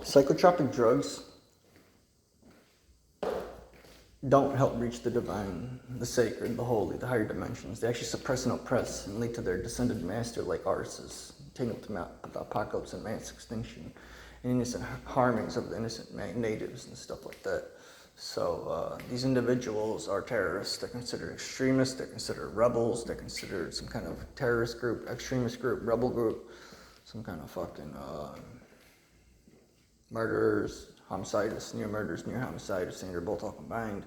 Psychotropic drugs don't help reach the divine, the sacred, the holy, the higher dimensions. They actually suppress and oppress and lead to their descended master, like artists, taking up the apocalypse and mass extinction, and innocent harmings of the innocent natives and stuff like that. So these individuals are terrorists. They're considered extremists. They're considered rebels. They're considered some kind of terrorist group, extremist group, rebel group, some kind of fucking murderers, homicidists, near murders, near homicidists, and they're both all combined.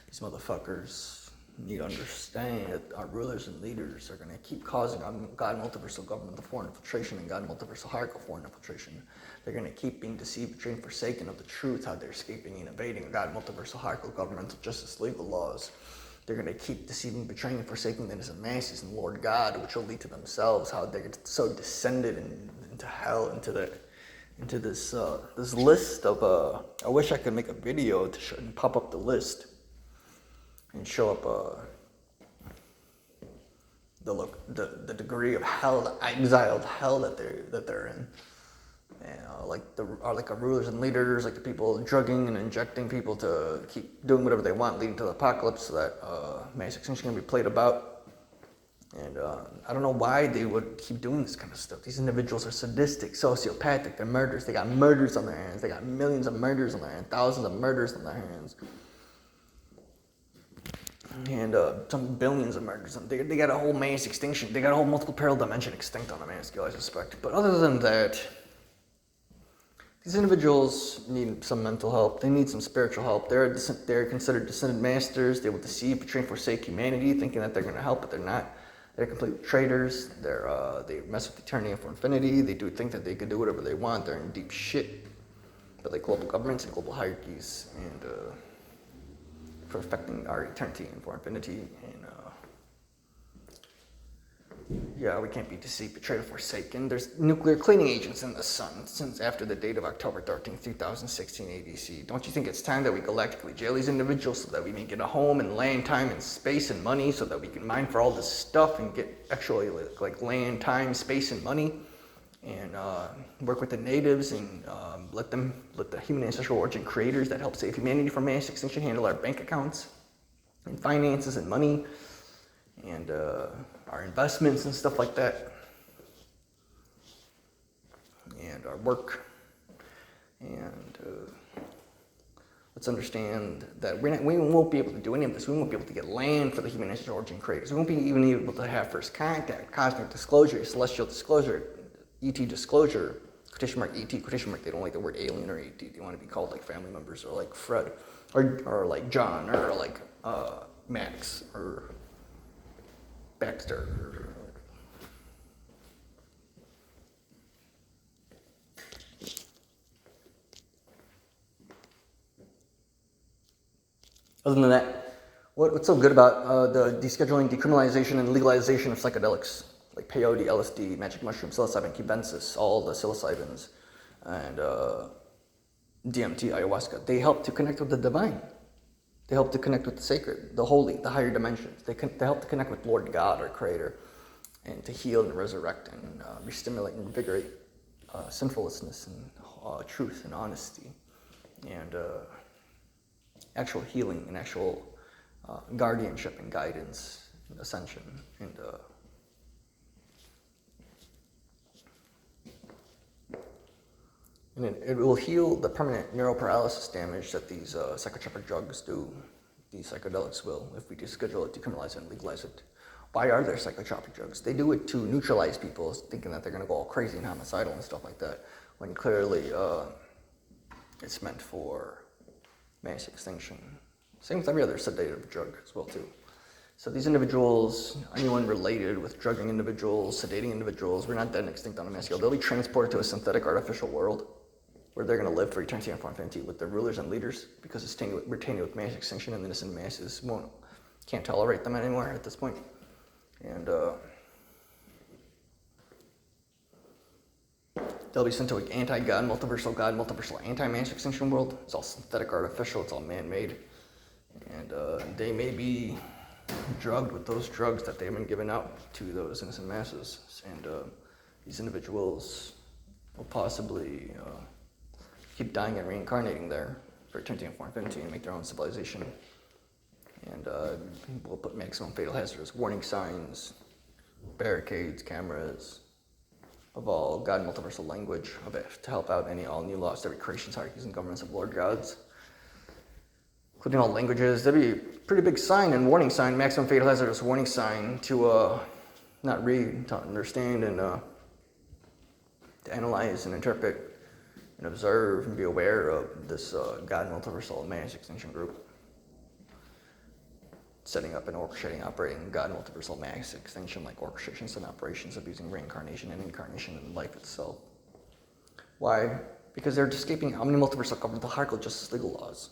These motherfuckers need to understand that our rulers and leaders are going to keep causing God multiversal governmental foreign infiltration and God multiversal hierarchical foreign infiltration. They're going to keep being deceived, betrayed, and forsaken of the truth, how they're escaping and evading God multiversal hierarchical governmental justice legal laws. They're going to keep deceiving, betraying, and forsaking the innocent masses and Lord God, which will lead to themselves, how they're so descended into hell, into this list of I wish I could make a video to show and pop up the list and show up the degree of hell, the exiled hell that they're in, and like our rulers and leaders, like the people drugging and injecting people to keep doing whatever they want, leading to the apocalypse, so that mass extinction can be played about. And I don't know why they would keep doing this kind of stuff. These individuals are sadistic, sociopathic, they're murderers. They got murders on their hands. They got millions of murders on their hands, thousands of murders on their hands. And some billions of murders. They got a whole mass extinction. They got a whole multiple parallel dimension extinct on a mass scale, I suspect. But other than that, these individuals need some mental help. They need some spiritual help. They're considered descended masters. They will deceive, betray, and forsake humanity, thinking that they're going to help, but they're not. They're complete traitors. They mess with eternity and for infinity. They do think that they can do whatever they want. They're in deep shit. But like global governments and global hierarchies, and for affecting our eternity and for infinity. And yeah, we can't be deceived, betrayed, or forsaken. There's nuclear cleaning agents in the sun since after the date of October 13th, 2016 ADC. Don't you think it's time that we galactically jail these individuals so that we may get a home and land, time, and space and money, so that we can mine for all this stuff and get actually like land, time, space, and money, and work with the natives and let the human ancestral origin creators that help save humanity from mass extinction handle our bank accounts and finances and money and our investments and stuff like that, and our work. And let's understand that we won't be able to do any of this. We won't be able to get land for the human ancestral origin creators. We won't be even able to have first contact, cosmic disclosure, celestial disclosure, ET disclosure, quotation mark ET, quotation mark. They don't like the word alien or ET. They want to be called like family members, or like Fred, or like John, or like Max, or Baxter. Other than that, what's so good about the descheduling, decriminalization, and legalization of psychedelics, like peyote, LSD, magic mushroom, psilocybin, cubensis, all the psilocybins, and DMT, ayahuasca? They help to connect with the divine. They help to connect with the sacred, the holy, the higher dimensions. They help to connect with Lord God, our Creator, and to heal and resurrect and re-stimulate and invigorate sinfulness and truth and honesty, and actual healing and actual guardianship and guidance and ascension. And it will heal the permanent neuro paralysis damage that these psychotropic drugs do. These psychedelics will, if we deschedule it, decriminalize it, and legalize it. Why are there psychotropic drugs? They do it to neutralize people, thinking that they're going to go all crazy and homicidal and stuff like that, when clearly it's meant for mass extinction. Same with every other sedative drug as well too. So these individuals, anyone related with drugging individuals, sedating individuals, we're not dead and extinct on a mass scale. They'll be transported to a synthetic artificial world where they're going to live for eternity and for infinity with their rulers and leaders, because we're tainted with mass extinction, and the innocent masses can't tolerate them anymore at this point. And they'll be sent to an anti-God, multiversal, anti-mass extinction world. It's all synthetic, artificial, it's all man-made. And they may be drugged with those drugs that they've been giving out to those innocent masses. And these individuals will possibly keep dying and reincarnating there for eternity and for infinity and make their own civilization. And we'll put maximum fatal hazards, warning signs, barricades, cameras, of all God and multiversal language to help out all new laws, every creations, hierarchies, and governments of Lord Gods, including all languages. That'd be a pretty big sign and warning sign, maximum fatal hazardous warning sign to not read, to understand, and to analyze and interpret and observe and be aware of this God and multiversal mass extinction group. Setting up and orchestrating, operating God and multiversal mass extinction, like orchestrations and operations of using reincarnation and incarnation in life itself. Why? Because they're escaping omni-multiversal governmental hierarchical justice legal laws.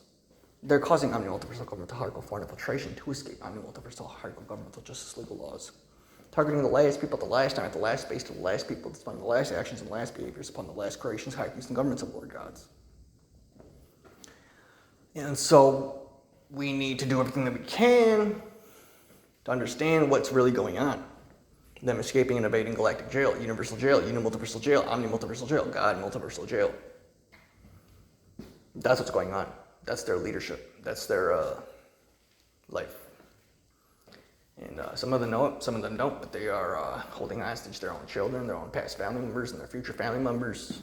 They're causing omni-multiversal governmental hierarchical foreign infiltration to escape omni-multiversal hierarchical governmental justice legal laws. Targeting the last people at the last time, at the last space, to the last people, to fund the last actions and last behaviors upon the last creations, hierarchies, and governments of Lord Gods. And so, we need to do everything that we can to understand what's really going on. Them escaping and evading galactic jail, universal jail, uni-multiversal jail, omni-multiversal jail, God multiversal jail. That's what's going on. That's their leadership. That's their life. And some of them know it, some of them don't, but they are holding hostage their own children, their own past family members, and their future family members.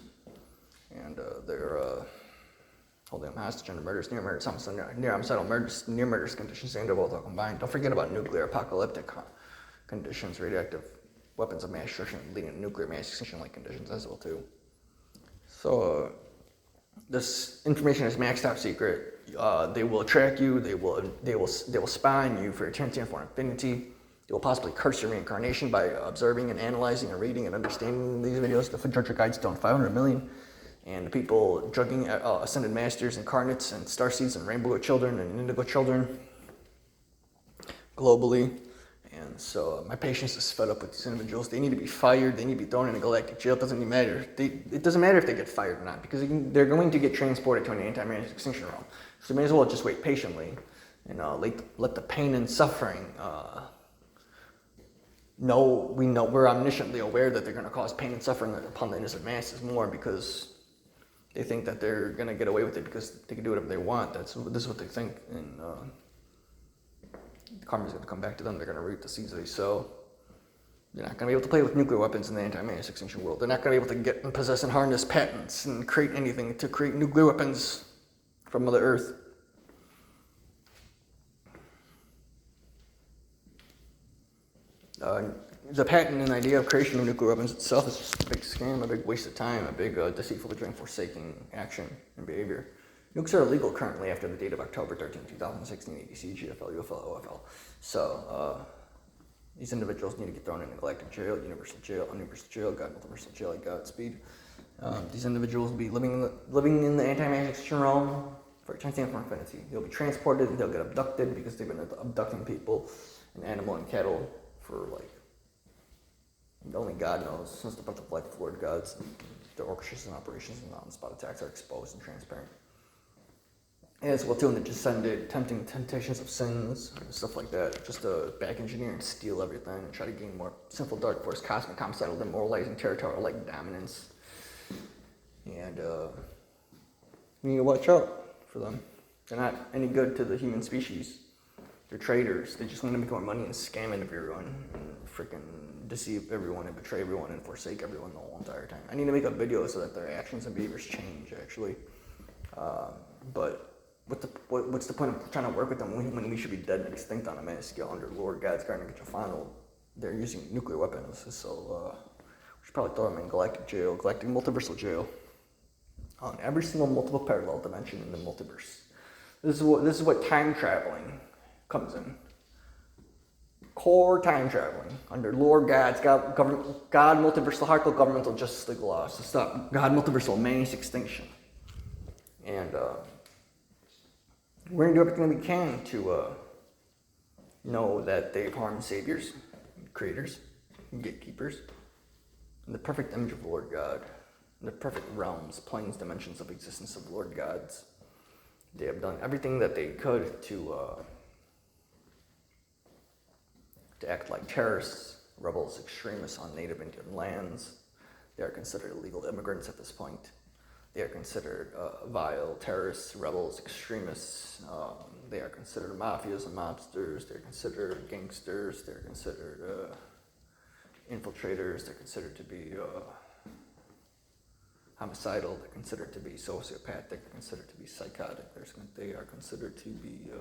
And they're holding them hostage under murders, near murders, near homicidal murders, near murders conditions, and both all combined. Don't forget about nuclear apocalyptic conditions, radioactive weapons of mass destruction, leading to nuclear mass extinction-like conditions as well too. So this information is max top secret. They will track you. They will spy on you for eternity and for infinity. They will possibly curse your reincarnation by observing and analyzing and reading and understanding these videos. The Drudger Guide's done 500 million. And the people drugging ascended masters, incarnates, and starseeds, and rainbow children, and indigo children globally. And so my patience is fed up with these individuals. They need to be fired. They need to be thrown in a galactic jail. It doesn't even matter. It doesn't matter if they get fired or not, because they're going to get transported to an anti-mass extinction realm. So you may as well just wait patiently and let the pain and suffering we're omnisciently aware that they're going to cause pain and suffering upon the innocent masses more, because they think that they're going to get away with it because they can do whatever they want. This is what they think, and karma is going to come back to them. They're going to reap the seeds they sow. They're not going to be able to play with nuclear weapons in the anti-mass extinction world. They're not going to be able to get and possess and harness patents and create anything to create nuclear weapons from Mother Earth. The patent and idea of creation of nuclear weapons itself is just a big scam, a big waste of time, a big deceitful, betraying, forsaking action and behavior. Nukes are illegal currently after the date of October 13, 2016, ADC, GFL, UFL, OFL. So these individuals need to get thrown into galactic jail, universal jail, universal jail, God multiversal jail, like Godspeed. These individuals will be living in the anti-mass extinction realm for eternity and for infinity. They'll be transported and they'll get abducted, because they've been abducting people and animal and cattle for only God knows, since the birth of life of Lord Gods. Their orchestrations and operations and on-the-spot attacks are exposed and transparent. And as well too, in the descended, tempting temptations of sins, stuff like that, just to back engineer and steal everything and try to gain more sinful dark force, cosmic, homicidal, demoralizing, territorial-like dominance. And we need to watch out for them. They're not any good to the human species. They're traitors. They just want to make more money and scam everyone and freaking deceive everyone and betray everyone and forsake everyone the whole entire time. I need to make a video so that their actions and behaviors change, actually. But what's the point of trying to work with them when we should be dead and extinct on a mass scale under Lord God's guardian Gachafano? They're using nuclear weapons, so we should probably throw them in galactic jail, galactic multiversal jail, on every single multiple parallel dimension in the multiverse. This is what time traveling comes in. Core time traveling under Lord God's God multiversal hierarchical governmental justice legal laws to stop God multiversal mass extinction. And we're going to do everything we can to know that they've harmed saviors, creators, gatekeepers, in the perfect image of Lord God, in the perfect realms, planes, dimensions of existence of Lord Gods. They have done everything that they could to act like terrorists, rebels, extremists on native Indian lands. They are considered illegal immigrants at this point. They are considered vile terrorists, rebels, extremists. They are considered mafias and mobsters. They're considered gangsters. They're considered infiltrators. They're considered to be homicidal. They're considered to be sociopathic. They're considered to be psychotic. They are considered to be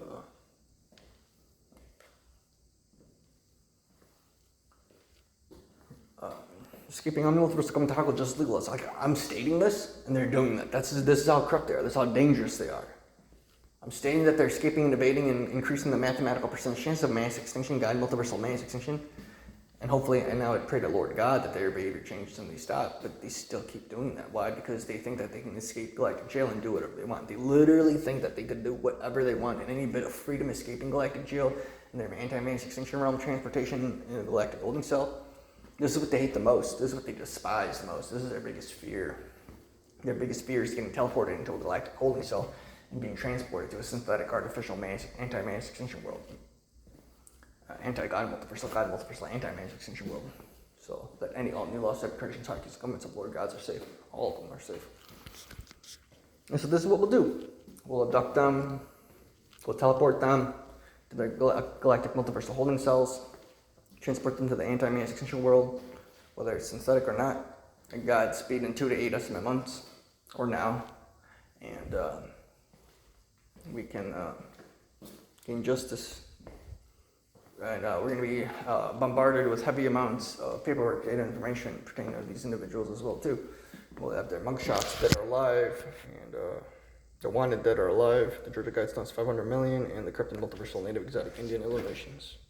skipping on multiple tackle just legal. It's like I'm stating this, and they're doing that. This is how corrupt they are. This is how dangerous they are. I'm stating that they're escaping and debating and increasing the mathematical percentage chance of mass extinction, God, multiversal mass extinction, and hopefully, and now I pray to Lord God that their behavior changes and they stop, but they still keep doing that. Why? Because they think that they can escape galactic jail and do whatever they want. They literally think that they could do whatever they want, and any bit of freedom escaping galactic jail in their anti-mass extinction realm, transportation in a galactic holding cell. This is what they hate the most. This is what they despise the most. This is their biggest fear. Their biggest fear is getting teleported into a galactic holding cell and being transported to a synthetic, artificial, anti-mass extinction world. Anti-God, multiversal, anti-mass extinction world. So that all new laws, separations, hierarchies, governments of Lord Gods are safe. All of them are safe. And so this is what we'll do. We'll abduct them. We'll teleport them to their galactic multiversal holding cells. Transport them to the anti-mass extinction world, whether it's synthetic or not, at God's speed in 2 to 8 estimate months, or now, and we can gain justice. And we're going to be bombarded with heavy amounts of paperwork, data, information pertaining to these individuals as well too. We'll have their mugshots that are alive, and the wanted that are alive. The Georgia Guidestones 500 million, and the cryptid multiversal native exotic Indian illuminations.